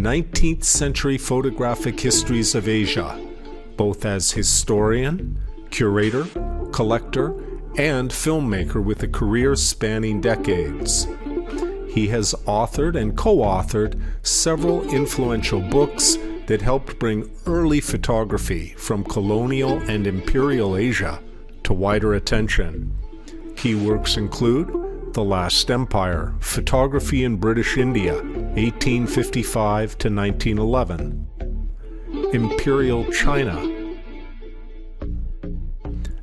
19th Century Photographic Histories of Asia, both as historian, curator, collector, and filmmaker with a career spanning decades. He has authored and co-authored several influential books that helped bring early photography from colonial and imperial Asia to wider attention. Key works include The Last Empire, Photography in British India, 1855 to 1911, Imperial China,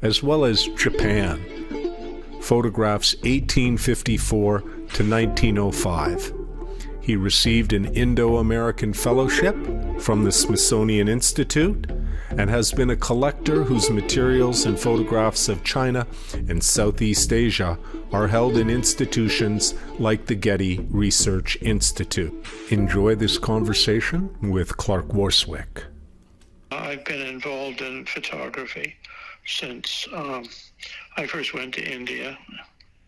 as well as Japan, photographs 1854 to 1905. He received an Indo-American Fellowship from the Smithsonian Institute and has been a collector whose materials and photographs of China and Southeast Asia are held in institutions like the Getty Research Institute. Enjoy this conversation with Clark Worswick. I've been involved in photography since I first went to India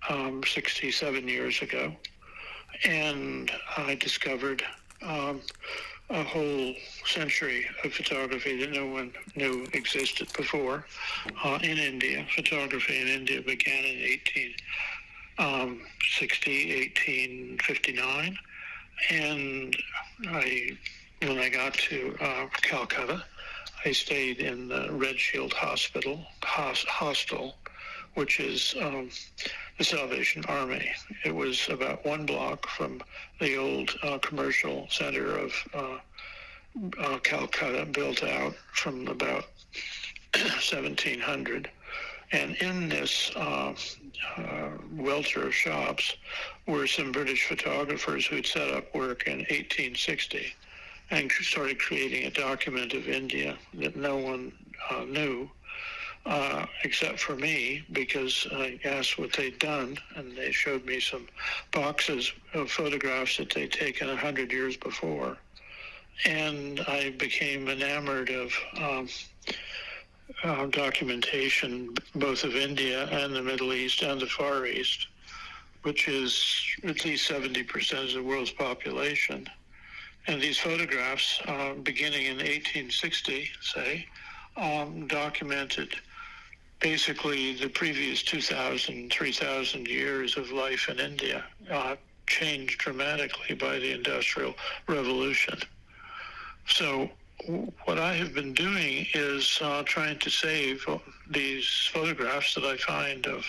67 years ago, and I discovered a whole century of photography that no one knew existed before in India. Photography in India began in 1859, and when I got to Calcutta, I stayed in the Red Shield hostel, which is the Salvation Army. It was about one block from the old commercial center of Calcutta, built out from about 1700. And in this welter of shops were some British photographers who'd set up work in 1860 and started creating a document of India that no one knew except for me, because I asked what they'd done, and they showed me some boxes of photographs that they'd taken 100 years before. And I became enamored of documentation, both of India and the Middle East and the Far East, which is at least 70% of the world's population. And these photographs, beginning in 1860, say, documented basically the previous 2,000, 3,000 years of life in India, changed dramatically by the Industrial Revolution. So what I have been doing is trying to save these photographs that I find of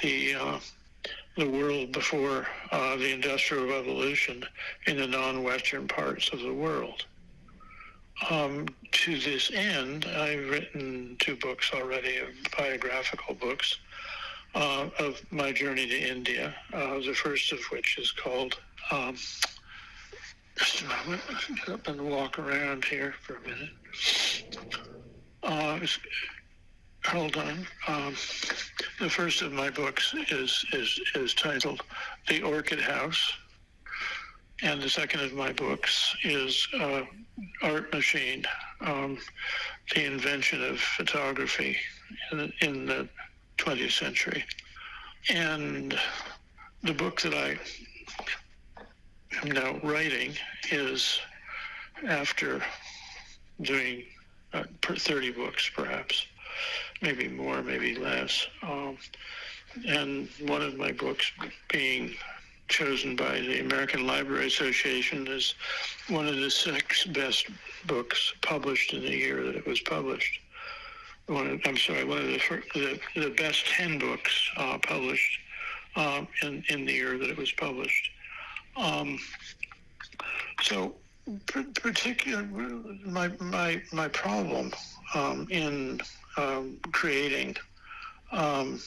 the world before the Industrial Revolution in the non-Western parts of the world. To this end, I've written 2 books already, biographical books, of my journey to India, the first of which is called, just a moment, get up and walk around here for a minute. Hold on. The first of my books is titled The Orchid House, and the second of my books is Art Machine, the invention of photography in the 20th century. And the book that I am now writing is after doing 30 books, perhaps, maybe more, maybe less. And one of my books being chosen by the American Library Association as one of the 6 best books published in the year that it was published. One of the best 10 books published in the year that it was published. So, particular, my problem in creating, some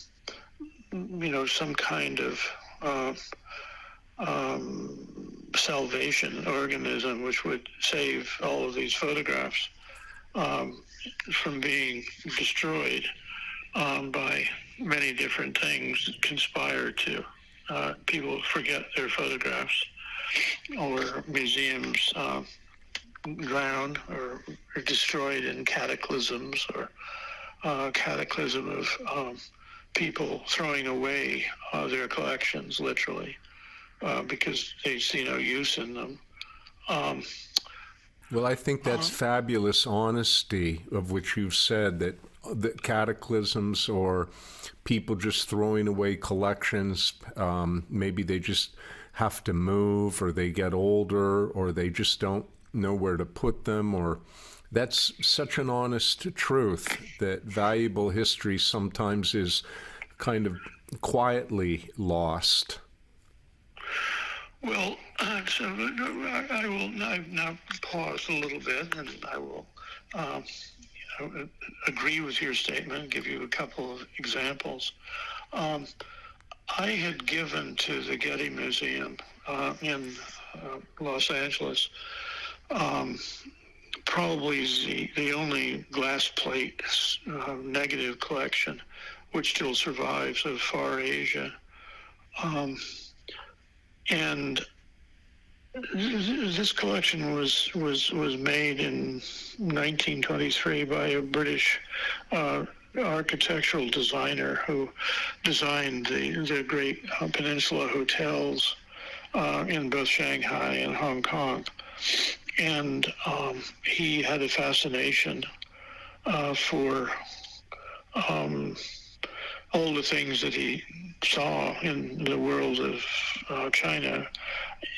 kind of salvation organism which would save all of these photographs from being destroyed by many different things that conspire to people forget their photographs, or museums drown or are destroyed in cataclysms, or cataclysm of people throwing away their collections, literally, because they see no use in them. Um, Well, I think that's fabulous honesty, of which you've said that the cataclysms or people just throwing away collections, maybe they just have to move, or they get older, or they just don't know where to put them, or that's such an honest truth that valuable history sometimes is kind of quietly lost. well, so I will now pause a little bit, and I will agree with your statement and give you a couple of examples. I had given to the Getty Museum in Los Angeles probably the only glass plate negative collection which still survives of Far Asia. And this collection was made in 1923 by a British architectural designer who designed the great peninsula hotels in both Shanghai and Hong Kong. And he had a fascination for all the things that he saw in the world of China.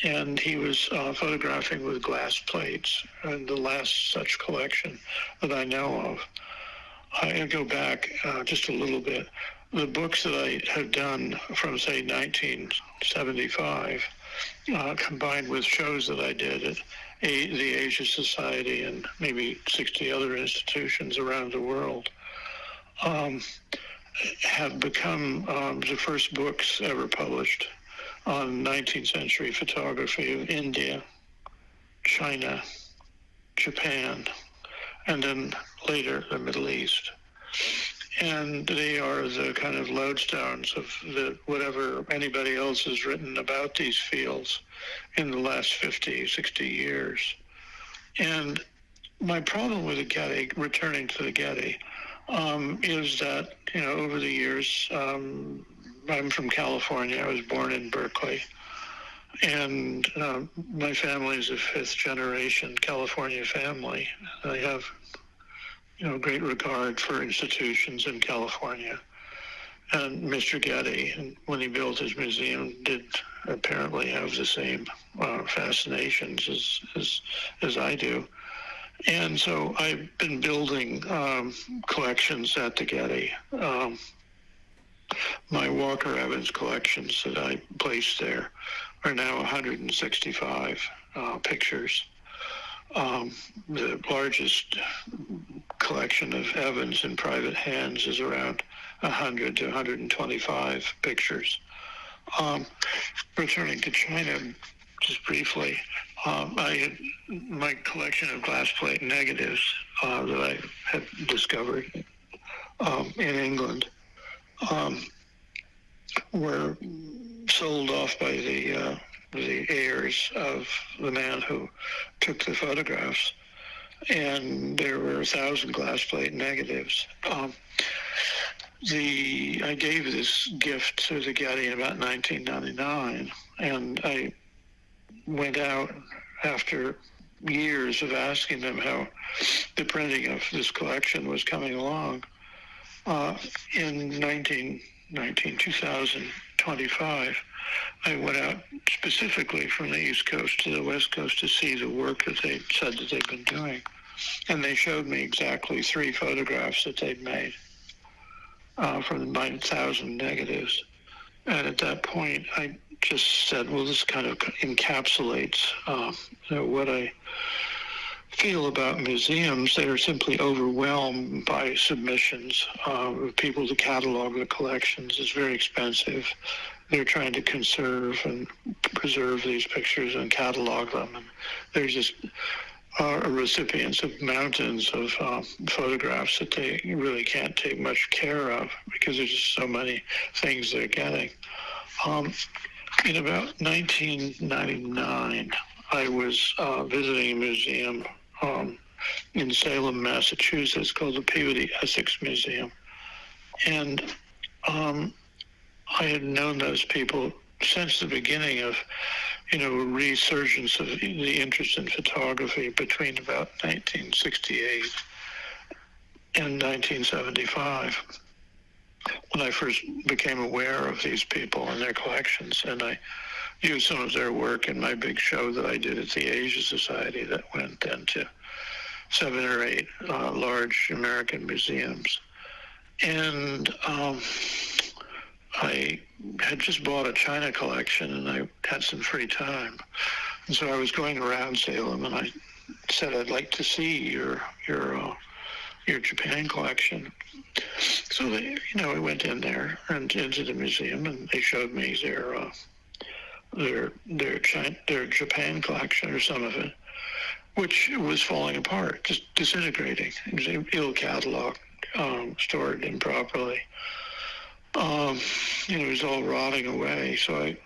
And he was photographing with glass plates, and the last such collection that I know of. I go back just a little bit. The books that I have done from, say, 1975, combined with shows that I did at the Asia Society and maybe 60 other institutions around the world, have become the first books ever published on 19th century photography of India, China, Japan, and then later the Middle East. And they are the kind of lodestones of whatever anybody else has written about these fields in the last 50, 60 years. And my problem with the Getty, returning to the Getty, is that, over the years, I'm from California. I was born in Berkeley. And my family is a fifth-generation California family. I have, great regard for institutions in California. And Mr. Getty, when he built his museum, did apparently have the same fascinations as I do. And so I've been building collections at the Getty. My Walker Evans collections that I placed there are now 165 pictures. The largest collection of Evans in private hands is around 100 to 125 pictures. Returning to China, just briefly, my collection of glass plate negatives that I had discovered in England were sold off by the heirs of the man who took the photographs, and there were 1,000 glass plate negatives. I gave this gift to the Getty in about 1999, and I went out after years of asking them how the printing of this collection was coming along. In 2025, I went out specifically from the East Coast to the West Coast to see the work that they said that they'd been doing. And they showed me exactly 3 photographs that they'd made from my 1,000 negatives. And at that point, I just said, well, this kind of encapsulates what I feel about museums. They are simply overwhelmed by submissions of people to catalog the collections. It's very expensive. They're trying to conserve and preserve these pictures and catalog them. And they're just recipients of mountains of photographs that they really can't take much care of because there's just so many things they're getting. In about 1999, I was visiting a museum in Salem, Massachusetts, called the Peabody Essex Museum. And I had known those people since the beginning of, a resurgence of the interest in photography between about 1968 and 1975, when I first became aware of these people and their collections, and I used some of their work in my big show that I did at the Asia Society that went then to 7 or 8 large American museums. And I had just bought a China collection, and I had some free time. And so I was going around Salem, and I said, I'd like to see your Japan collection. So they, I went in there and into the museum, and they showed me their Japan collection, or some of it, which was falling apart, just disintegrating. It was ill cataloged, stored improperly. It was all rotting away. So I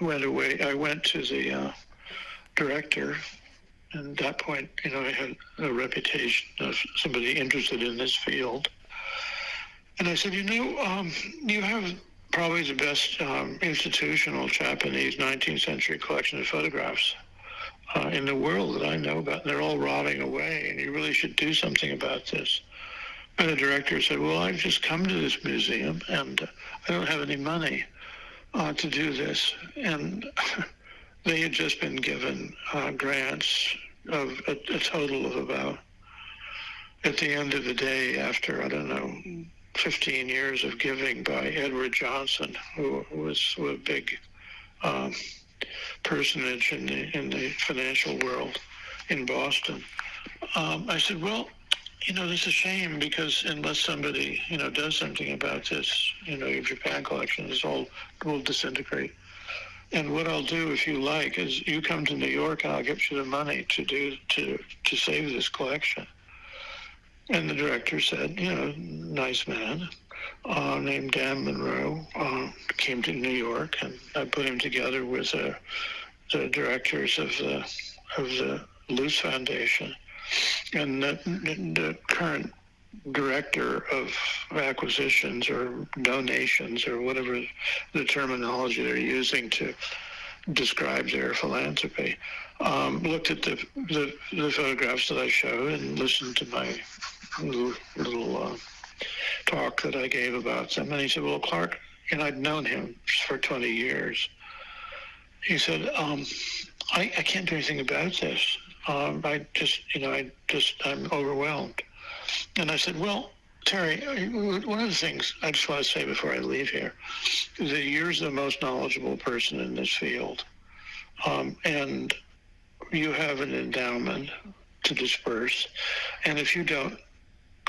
went to the director, and at that point, I had a reputation of somebody interested in this field. And I said, you have probably the best institutional Japanese 19th century collection of photographs in the world that I know about. They're all rotting away, and you really should do something about this. And the director said, well, I've just come to this museum, and I don't have any money to do this. And they had just been given grants of a total of about, at the end of the day, after, 15 years of giving by Edward Johnson, who was a big personage in the financial world in Boston. I said, well, this is a shame, because unless somebody, does something about this, your Japan collection will disintegrate. And what I'll do, if you like, is you come to New York, and I'll get you the money to save this collection. And the director said, nice man, named Dan Monroe, came to New York, and I put him together with the directors of the Luce Foundation, and the current director of acquisitions or donations, or whatever the terminology they're using to describe their philanthropy, looked at the photographs that I showed and listened to my little talk that I gave about them. And he said, well, Clark, and I'd known him for 20 years. He said, I can't do anything about this. I'm overwhelmed. And I said, well, Terry, one of the things I just want to say before I leave here is that you're the most knowledgeable person in this field. And you have an endowment to disperse. And if you don't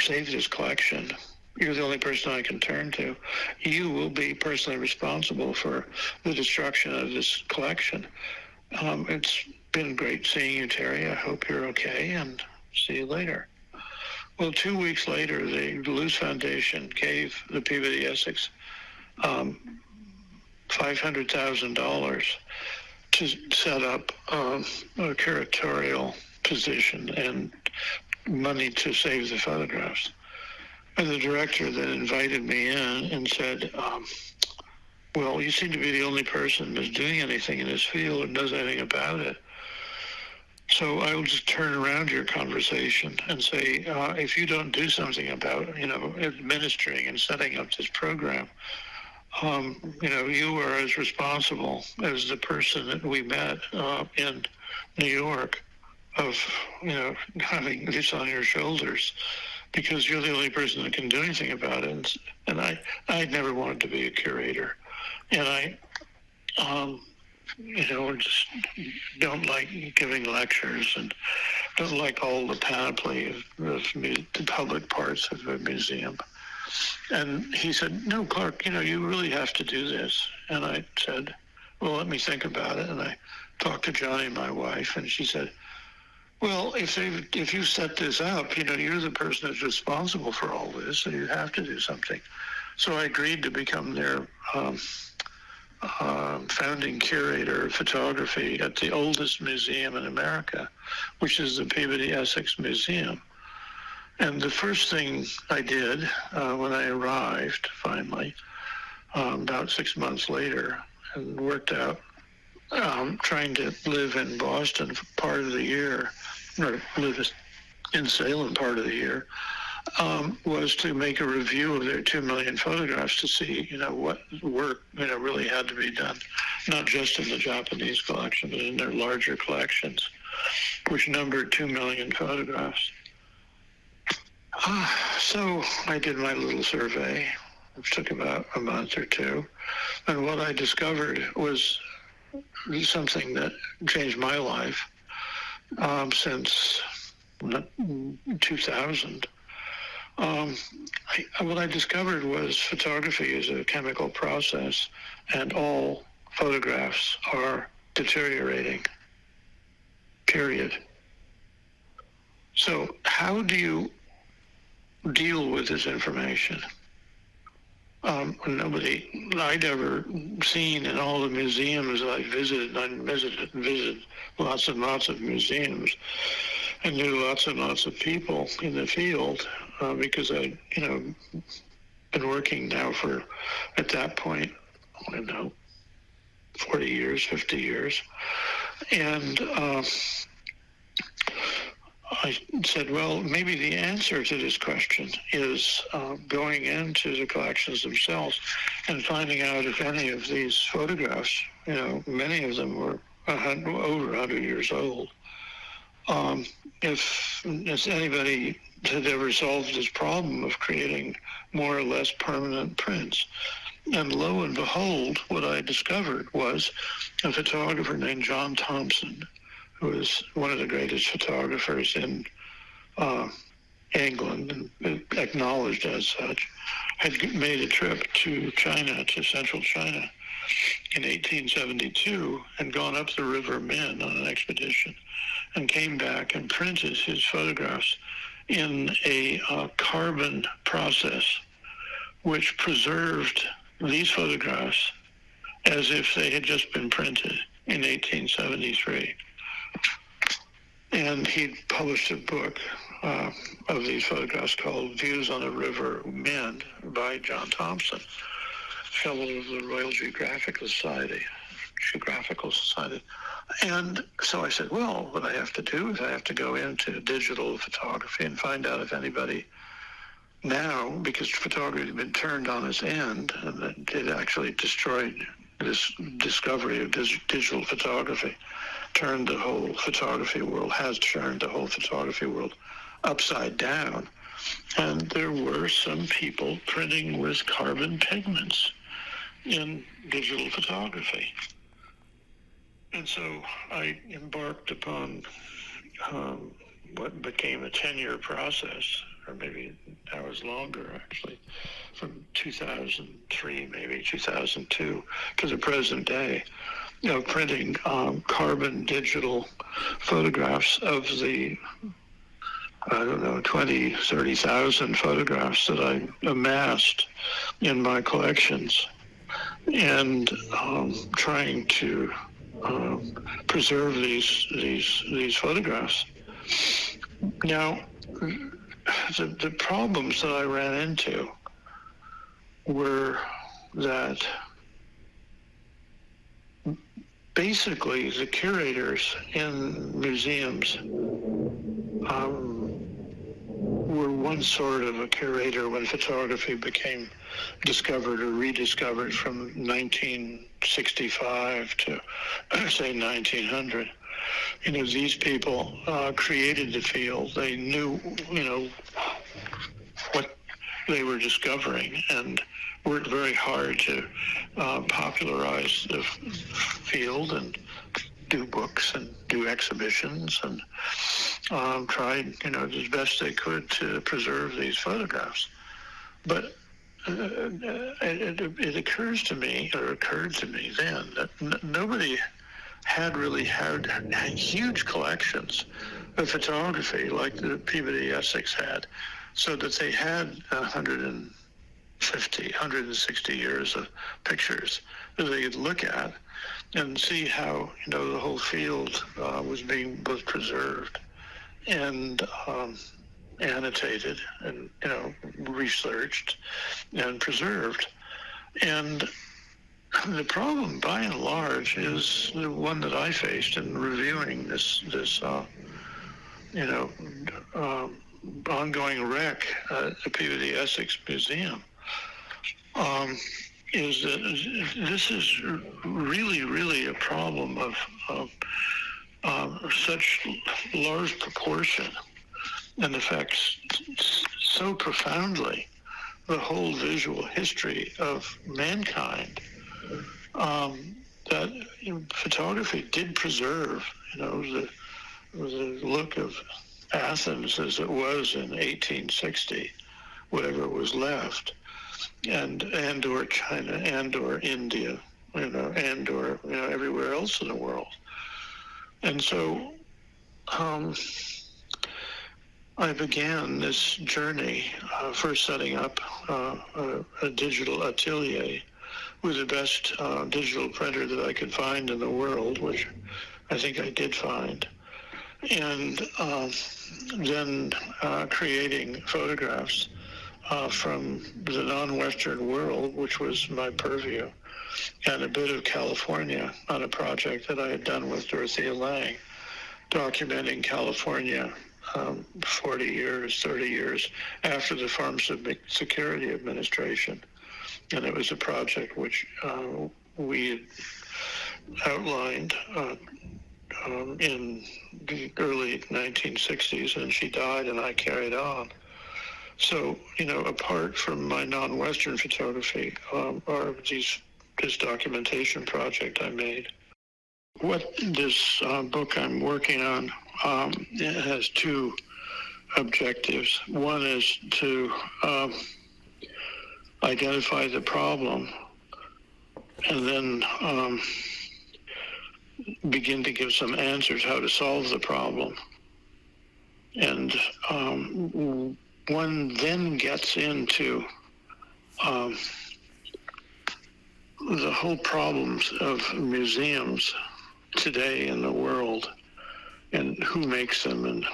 save this collection, you're the only person I can turn to. You will be personally responsible for the destruction of this collection. It's been great seeing you, Terry. I hope you're okay, and see you later. Well, 2 weeks later, the Luce Foundation gave the Peabody Essex $500,000 to set up a curatorial position and money to save the photographs. And the director then invited me in and said, well, you seem to be the only person that's doing anything in this field and knows anything about it. So I will just turn around your conversation and say, if you don't do something about, administering and setting up this program, you are as responsible as the person that we met in New York of, having this on your shoulders, because you're the only person that can do anything about it. And I never wanted to be a curator. And I, just don't like giving lectures, and don't like all the panoply of the public parts of a museum. And he said, no, Clark, you really have to do this. And I said, well, let me think about it. And I talked to Johnny, my wife, and she said, well, if you set this up, you're the person that's responsible for all this, so you have to do something. So I agreed to become their founding curator of photography at the oldest museum in America, which is the Peabody Essex Museum. And the first thing I did when I arrived, finally, about 6 months later, and worked out trying to live in Boston for part of the year, or live in Salem part of the year, was to make a review of their 2 million photographs to see, what work, really had to be done, not just in the Japanese collection, but in their larger collections, which numbered 2 million photographs. So I did my little survey, which took about a month or two, and what I discovered was something that changed my life since 2000. What I discovered was photography is a chemical process, and all photographs are deteriorating, period. So how do you deal with this information? Nobody I'd ever seen in all the museums that I visited. I visited lots and lots of museums, and knew lots and lots of people in the field because I'd been working now for, at that point, 40 years, 50 years, and I said, well, maybe the answer to this question is going into the collections themselves and finding out if any of these photographs, many of them were over 100 years old. If anybody had ever solved this problem of creating more or less permanent prints. And lo and behold, what I discovered was a photographer named John Thompson, who was one of the greatest photographers in England, and acknowledged as such, had made a trip to China, to central China, in 1872, and gone up the River Min on an expedition, and came back and printed his photographs in a carbon process, which preserved these photographs as if they had just been printed in 1873. And he published a book of these photographs called Views on the River Min by John Thompson, fellow of the Royal Geographical Society. And so I said, well, what I have to do is I have to go into digital photography and find out if anybody now, because photography had been turned on its end, and it actually destroyed this discovery of digital photography, turned the whole photography world, has turned the whole photography world upside down. And there were some people printing with carbon pigments in digital photography. And so I embarked upon what became a 10-year process, or maybe that was longer actually, from 2003, maybe 2002 to the present day, printing carbon digital photographs of the, 20, 30,000 photographs that I amassed in my collections, and trying to preserve these photographs. Now, the problems that I ran into were that basically the curators in museums were one sort of a curator when photography became discovered or rediscovered from 1965 to, say, 1900. These people created the field. They knew, what they were discovering, and worked very hard to popularize the field and do books and do exhibitions, and tried, as best they could to preserve these photographs. But it occurred to me then that nobody had really had huge collections of photography like the Peabody Essex had, so that they had 160 years of pictures that they could look at and see how, the whole field was being both preserved and annotated and, researched and preserved. And The problem, by and large, is the one that I faced in reviewing this you know, ongoing wreck at the Peabody Essex Museum. Is that this is really, really a problem of such large proportion and affects so profoundly the whole visual history of mankind, that photography did preserve, the look of Athens as it was in 1860, whatever was left, and or China, and or India, and or everywhere else in the world. And so I began this journey, first setting up a digital atelier with the best digital printer that I could find in the world, which I think I did find, and then creating photographs from the non-Western world, which was my purview, and a bit of California on a project that I had done with Dorothea Lange, documenting California 40 years, 30 years after the Farm Security Administration. And it was a project which we outlined in the early 1960s, and she died and I carried on. So, apart from my non-Western photography, are this documentation project I made. What this book I'm working on, it has two objectives. One is to identify the problem and then begin to give some answers how to solve the problem. And one then gets into the whole problems of museums today in the world, and who makes them and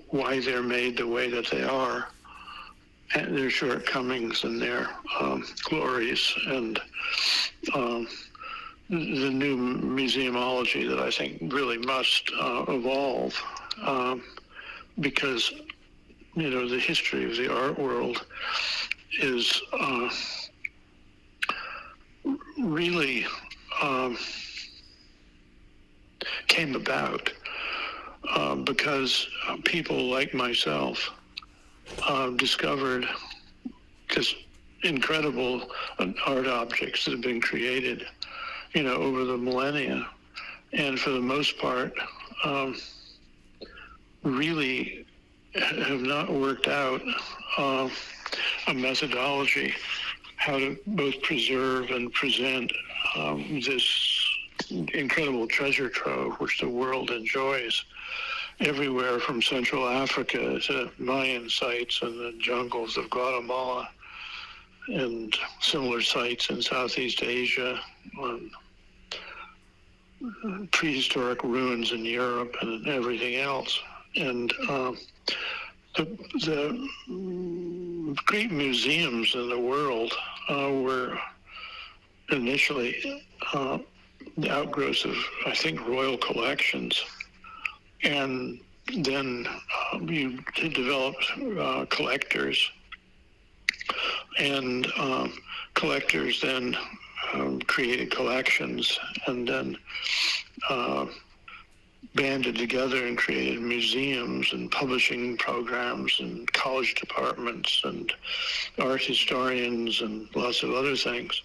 why they're made the way that they are, and their shortcomings and their glories, and the new museumology that I think really must evolve, because the history of the art world is really came about because people like myself discovered just incredible art objects that have been created, over the millennia, and for the most part, really have not worked out a methodology how to both preserve and present this incredible treasure trove which the world enjoys everywhere from Central Africa to Mayan sites and the jungles of Guatemala and similar sites in Southeast Asia, prehistoric ruins in Europe and everything else. And the great museums in the world were initially the outgrowths of, I think, royal collections. And then you developed collectors, and collectors then created collections, and then banded together and created museums and publishing programs and college departments and art historians and lots of other things.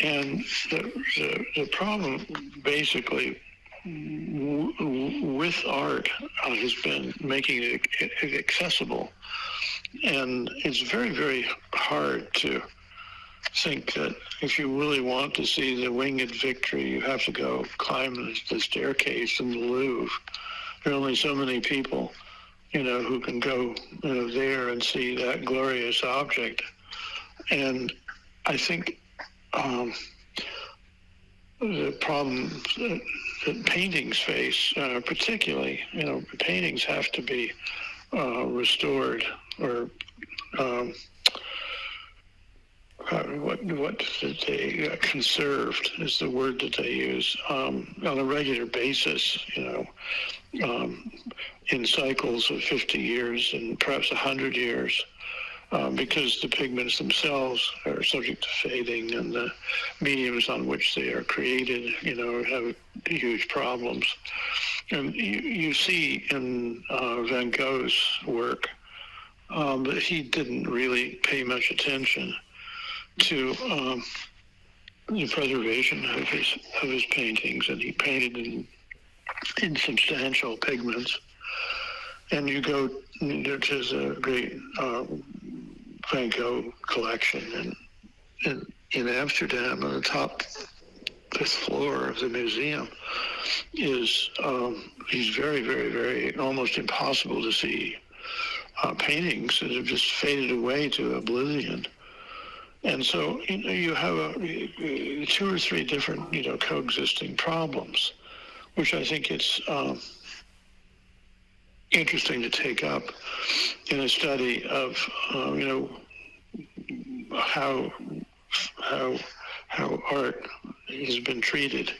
And the problem basically with art has been making it accessible. And it's very, very hard to think that if you really want to see the Winged Victory, you have to go climb the staircase in the Louvre. There are only so many people, who can go, there and see that glorious object. And I think the problem that paintings face, particularly, paintings have to be restored or what they conserved is the word that they use on a regular basis, in cycles of 50 years and perhaps 100 years, because the pigments themselves are subject to fading, and the mediums on which they are created, have huge problems. And you see in Van Gogh's work that he didn't really pay much attention to the preservation of his paintings, and he painted in substantial pigments. And you go to the great Van Gogh collection in Amsterdam, on the top fifth floor of the museum is these very, very, very almost impossible to see paintings that have just faded away to oblivion. And so you have two or three different coexisting problems, which I think it's interesting to take up in a study of how art has been treated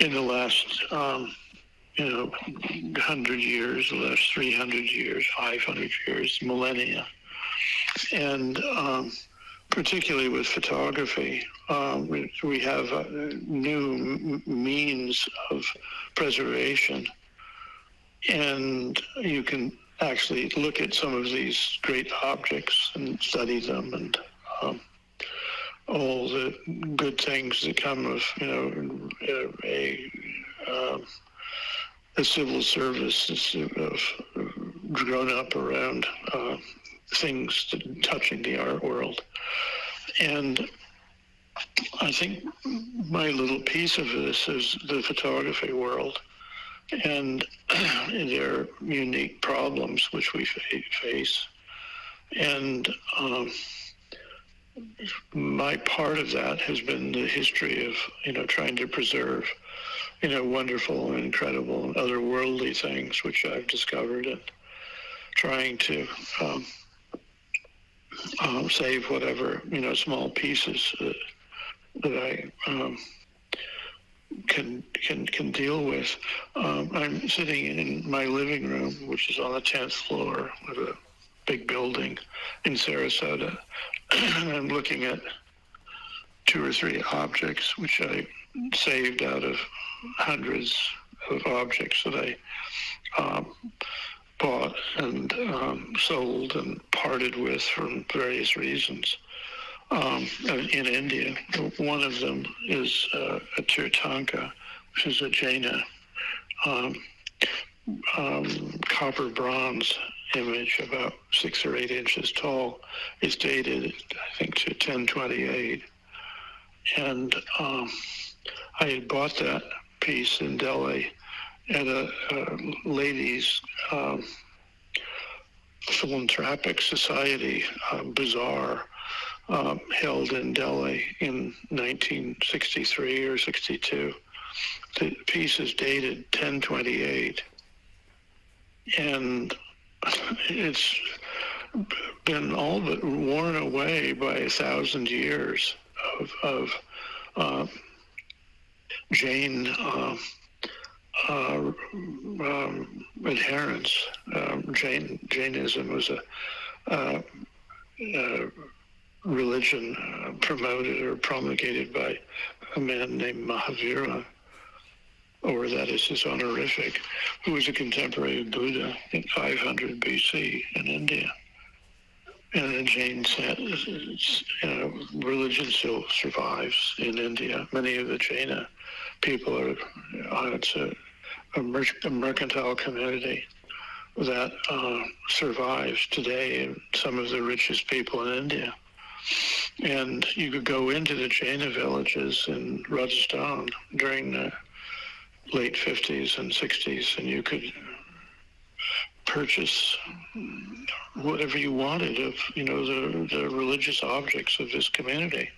in the last 100 years, the last 300 years, 500 years, millennia, and particularly with photography, we have new means of preservation, and you can actually look at some of these great objects and study them, and all the good things that come of a civil service that's grown up around things touching the art world. And I think my little piece of this is the photography world and their unique problems which we face. And my part of that has been the history of, trying to preserve, wonderful and incredible and otherworldly things which I've discovered, and trying to save whatever, small pieces that I can deal with. I'm sitting in my living room, which is on the 10th floor of a big building in Sarasota, and I'm looking at two or three objects which I saved out of hundreds of objects that I bought and sold and parted with for various reasons in India. One of them is a Tirthanka, which is a Jaina copper bronze image about 6 or 8 inches tall. It's dated, I think, to 1028. And I had bought that piece in Delhi at a ladies' philanthropic society bazaar held in Delhi in 1963 or 62. The piece is dated 1028, and it's been all but worn away by 1,000 years of Jain adherence. Jainism was a religion promoted or promulgated by a man named Mahavira, or that is his honorific, who was a contemporary of Buddha in 500 BC in India. And the Jain religion still survives in India. Many of the Jaina people are, it's a mercantile community that survives today, and some of the richest people in India. And you could go into the Jaina villages in Rajasthan during the late 50s and 60s, and you could purchase whatever you wanted of, the religious objects of this community.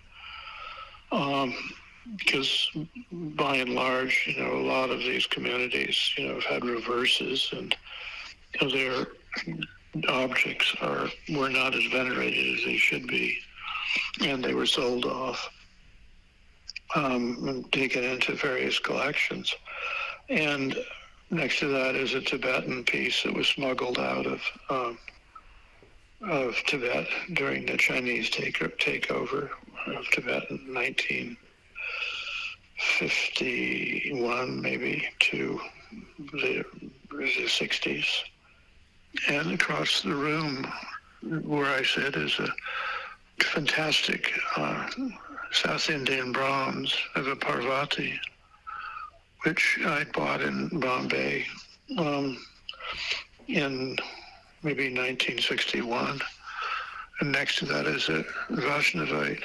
Because by and large, a lot of these communities, have had reverses, and their objects were not as venerated as they should be. and they were sold off, taken into various collections. And next to that is a Tibetan piece that was smuggled out of Tibet during the Chinese takeover of Tibet in 1951, maybe, to the 60s. And across the room where I sit is a fantastic South Indian bronze of a Parvati, which I bought in Bombay in maybe 1961. And next to that is a Vaishnavite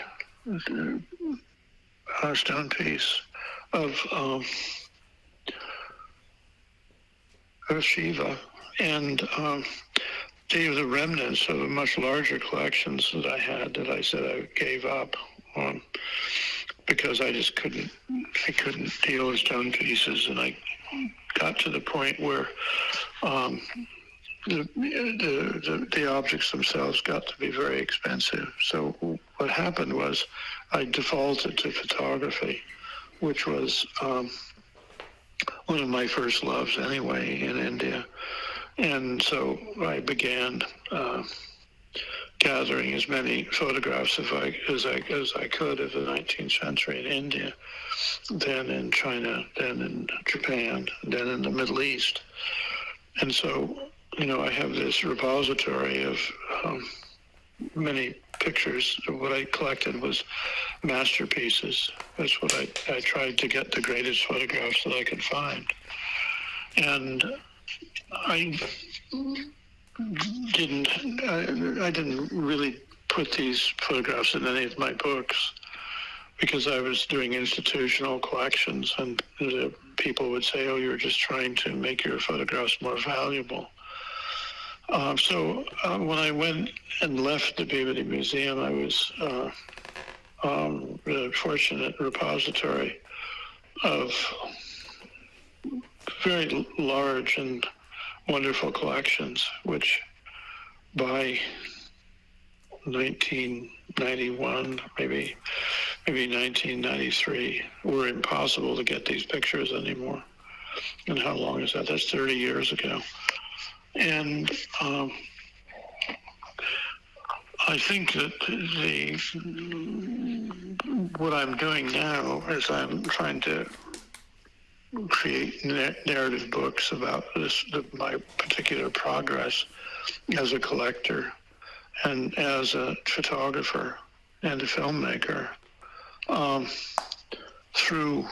stone piece of Shiva. And they were the remnants of a much larger collections that I had that I said I gave up because I just couldn't deal with stone pieces. And I got to the point where the objects themselves got to be very expensive. So what happened was I defaulted to photography, which was one of my first loves anyway in India. And so I began gathering as many photographs as I could of the 19th century in India, then in China, then in Japan, then in the Middle East. And so, I have this repository of many pictures. What I collected was masterpieces. That's what I tried to get the greatest photographs that I could find. And I didn't really put these photographs in any of my books because I was doing institutional collections, and the people would say, "Oh, you're just trying to make your photographs more valuable." So when I went and left the Peabody Museum, I was the fortunate repository of very large and wonderful collections, which by 1991, maybe 1993, were impossible to get these pictures anymore. And how long is that? That's 30 years ago. And I think that what I'm doing now is I'm trying to create narrative books about my particular progress as a collector and as a photographer and a filmmaker through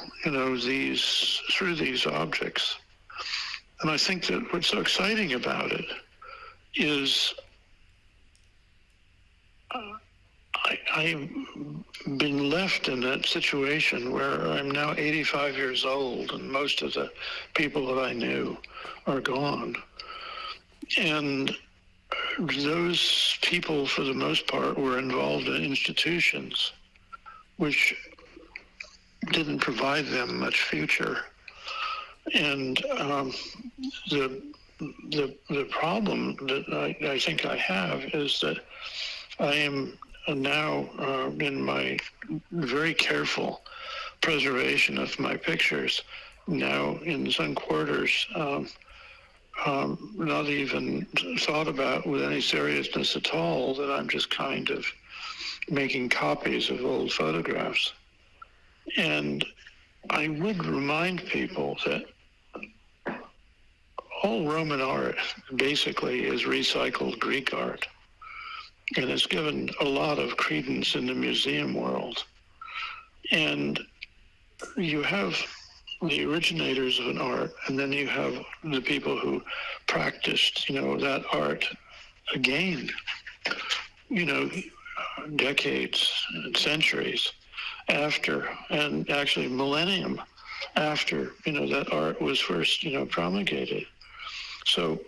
these objects. And I think that what's so exciting about it is I've been left in that situation where I'm now 85 years old and most of the people that I knew are gone. And those people, for the most part, were involved in institutions which didn't provide them much future. And the problem that I think I have is that I am now in my very careful preservation of my pictures, now in some quarters, not even thought about with any seriousness at all, that I'm just kind of making copies of old photographs. And I would remind people that all Roman art basically is recycled Greek art. And it's given a lot of credence in the museum world. And you have the originators of an art, and then you have the people who practiced, that art again, decades and centuries after, and actually millennium after, that art was first, promulgated. So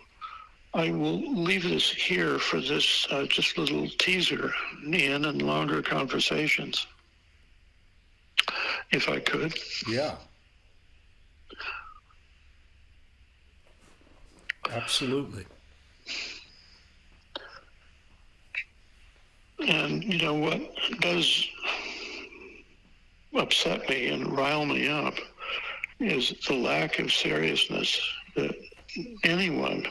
I will leave this here for this just little teaser, Ian, and longer conversations, if I could. Yeah. Absolutely. And And, what does upset me and rile me up is the lack of seriousness that anyone,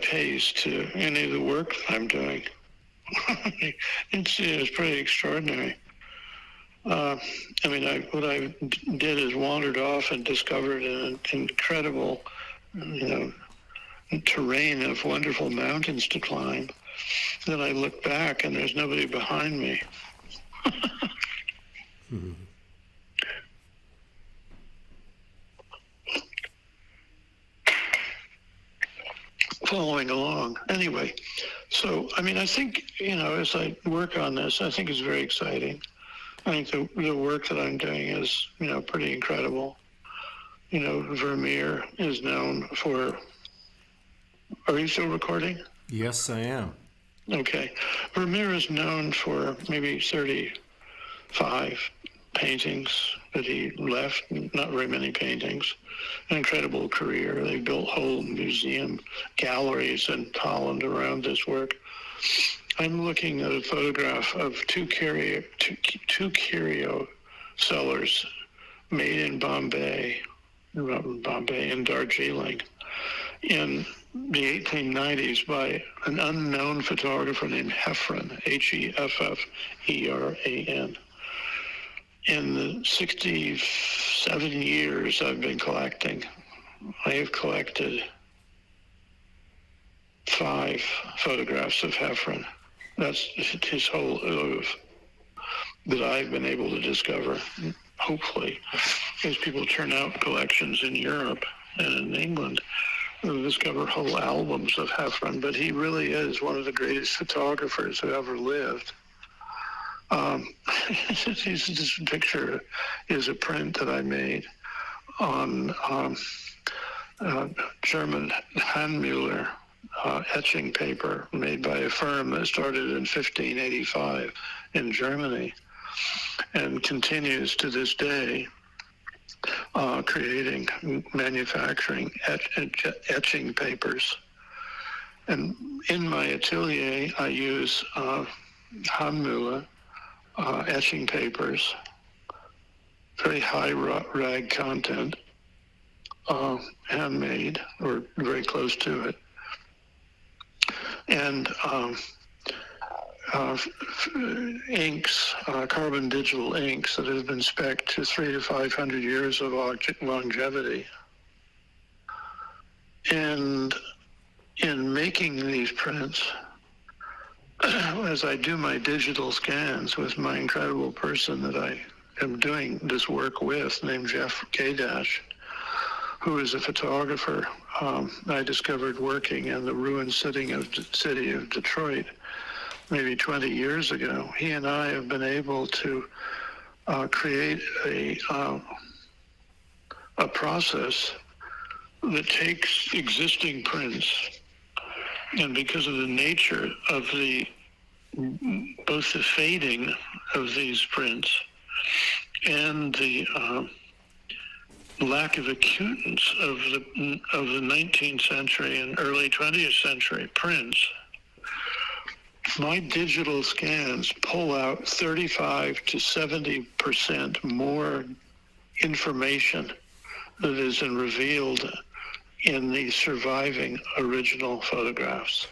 pays to any of the work I'm doing. It's pretty extraordinary. What I did is wandered off and discovered an incredible, terrain of wonderful mountains to climb. Then I look back and there's nobody behind me. Following along. Anyway, so, I think, as I work on this, I think it's very exciting. I think the work that I'm doing is, pretty incredible. Vermeer is known for... Are you still recording? Yes, I am. Okay. Vermeer is known for maybe 35 paintings that he left, not very many paintings. An incredible career. They built whole museum galleries in Holland around this work. I'm looking at a photograph of two curio cellars made in Bombay, in Darjeeling, in the 1890s by an unknown photographer named Heffron, Hefferen. In the 67 years I've been collecting, I have collected 5 photographs of Heffron. That's his whole oeuvre that I've been able to discover. Hopefully, as people turn out collections in Europe and in England, they'll discover whole albums of Heffron. But he really is one of the greatest photographers who ever lived. This picture is a print that I made on German Handmüller etching paper made by a firm that started in 1585 in Germany and continues to this day creating, manufacturing etching papers. And in my atelier, I use Handmüller etching papers, very high rag content, handmade or very close to it, and inks, carbon digital inks that have been spec'd to 300 to 500 years of longevity. And in making these prints, as I do my digital scans with my incredible person that I am doing this work with, named Jeff Gadash, who is a photographer I discovered working in the ruined city of Detroit maybe 20 years ago. He and I have been able to create a process that takes existing prints, and because of the nature of both the fading of these prints and the lack of acutance of the 19th century and early 20th century prints, my digital scans pull out 35 to 70% more information that is revealed in the surviving original photographs.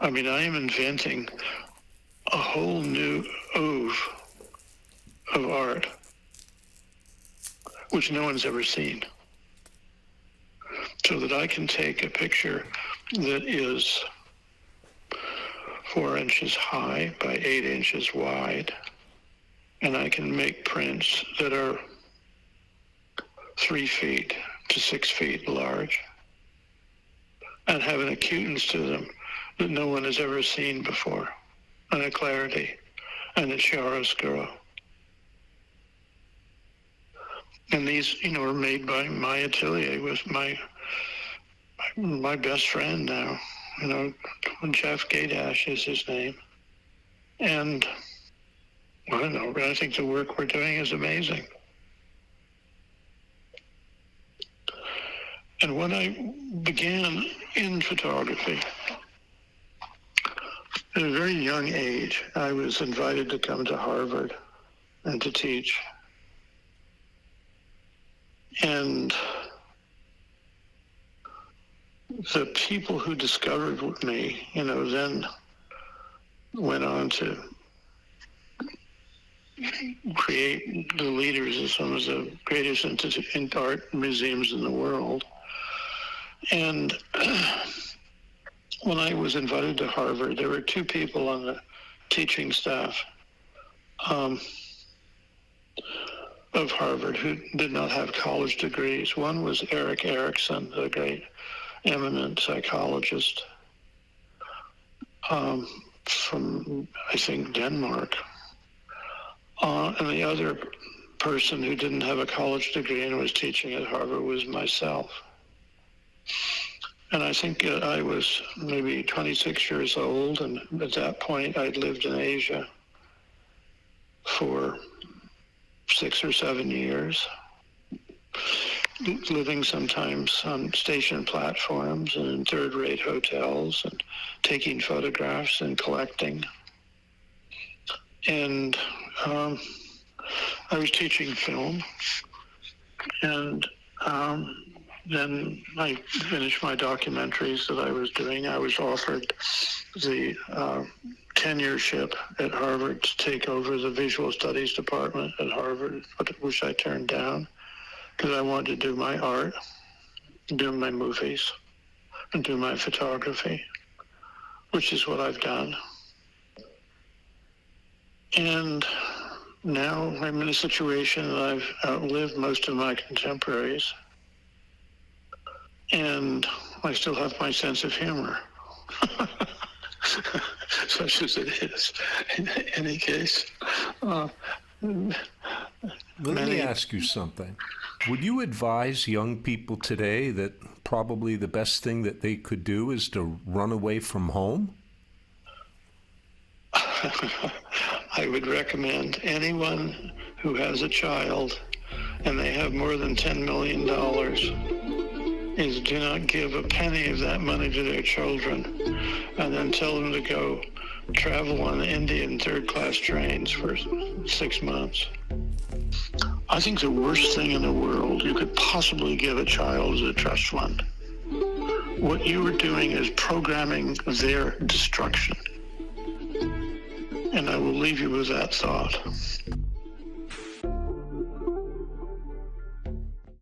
I am inventing a whole new oeuvre of art, which no one's ever seen, so that I can take a picture that is 4 inches high by 8 inches wide, and I can make prints that are 3 feet to 6 feet large and have an acutance to them that no one has ever seen before, and a clarity and a chiaroscuro. And these, are made by my atelier with my best friend now. Jeff Gadash is his name. And I don't know, I think the work we're doing is amazing. And when I began in photography, At a very young age, I was invited to come to Harvard and to teach. And the people who discovered me, then went on to create the leaders of some of the greatest art museums in the world. And when I was invited to Harvard, there were two people on the teaching staff of Harvard who did not have college degrees. One was Erik Erikson, the great eminent psychologist from, I think, Denmark. And the other person who didn't have a college degree and was teaching at Harvard was myself. And I think I was maybe 26 years old, and at that point I'd lived in Asia for 6 or 7 years, living sometimes on station platforms and in third-rate hotels and taking photographs and collecting. And I was teaching film, and then I finished my documentaries that I was doing. I was offered the tenureship at Harvard to take over the visual studies department at Harvard, which I turned down because I wanted to do my art, do my movies, and do my photography, which is what I've done. And now I'm in a situation that I've outlived most of my contemporaries, and I still have my sense of humor, such as it is. In any case, let me ask you something. Would you advise young people today that probably the best thing that they could do is to run away from home? I would recommend anyone who has a child and they have more than $10 million is do not give a penny of that money to their children and then tell them to go travel on Indian third-class trains for 6 months. I think the worst thing in the world you could possibly give a child is a trust fund. What you are doing is programming their destruction. And I will leave you with that thought.